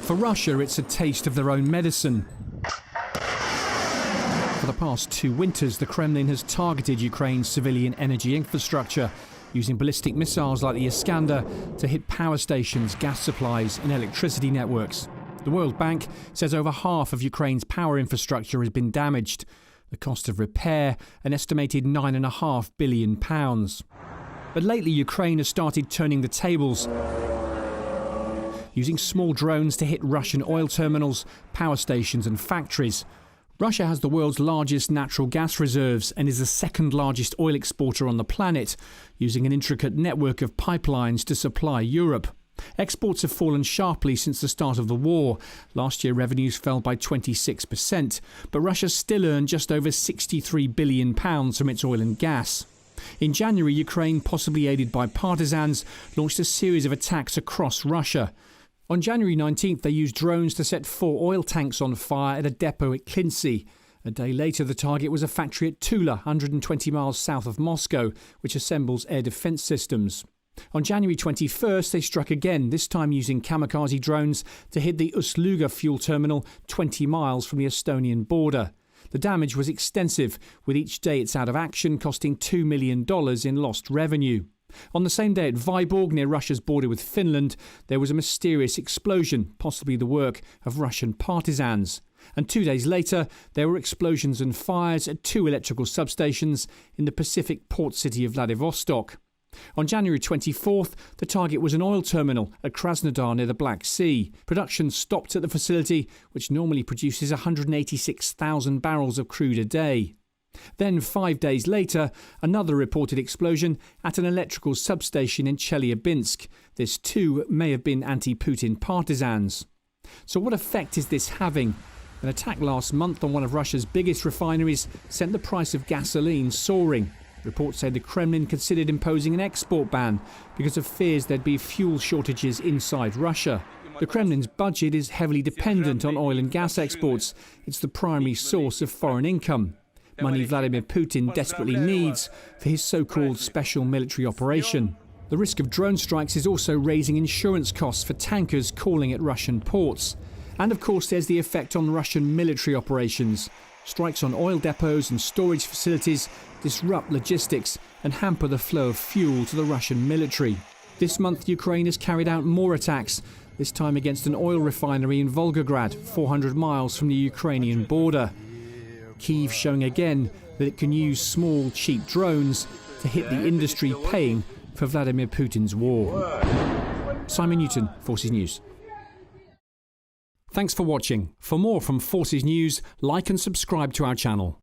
For Russia, it's a taste of their own medicine. For the past 2 winters, the Kremlin has targeted Ukraine's civilian energy infrastructure, using ballistic missiles like the Iskander to hit power stations, gas supplies and electricity networks. The World Bank says over half of Ukraine's power infrastructure has been damaged. The cost of repair, an estimated £9.5 billion. But lately, Ukraine has started turning the tables, using small drones to hit Russian oil terminals, power stations and factories. Russia has the world's largest natural gas reserves and is the second largest oil exporter on the planet, using an intricate network of pipelines to supply Europe. Exports have fallen sharply since the start of the war. Last year, revenues fell by 26%, but Russia still earned just over £63 billion from its oil and gas. In January, Ukraine, possibly aided by partisans, launched a series of attacks across Russia. On January 19th, they used drones to set 4 oil tanks on fire at a depot at Klinsy. A day later, the target was a factory at Tula, 120 miles south of Moscow, which assembles air defence systems. On January 21st, they struck again, this time using kamikaze drones to hit the Ust-Luga fuel terminal 20 miles from the Estonian border. The damage was extensive, with each day it's out of action costing $2 million in lost revenue. On the same day at Vyborg, near Russia's border with Finland, there was a mysterious explosion, possibly the work of Russian partisans. And 2 days later, there were explosions and fires at 2 electrical substations in the Pacific port city of Vladivostok. On January 24th, the target was an oil terminal at Krasnodar near the Black Sea. Production stopped at the facility, which normally produces 186,000 barrels of crude a day. Then 5 days later, another reported explosion at an electrical substation in Chelyabinsk. This too may have been anti-Putin partisans. So what effect is this having? An attack last month on one of Russia's biggest refineries sent the price of gasoline soaring. Reports say the Kremlin considered imposing an export ban because of fears there'd be fuel shortages inside Russia. The Kremlin's budget is heavily dependent on oil and gas exports. It's the primary source of foreign income. Money Vladimir Putin desperately needs for his so-called special military operation. The risk of drone strikes is also raising insurance costs for tankers calling at Russian ports. And of course there's the effect on Russian military operations. Strikes on oil depots and storage facilities disrupt logistics and hamper the flow of fuel to the Russian military. This month, Ukraine has carried out more attacks, this time against an oil refinery in Volgograd, 400 miles from the Ukrainian border. Kyiv showing again that it can use small, cheap drones to hit the industry paying for Vladimir Putin's war. Simon Newton, Forces News. Thanks for watching. For more from Forces News, like and subscribe to our channel.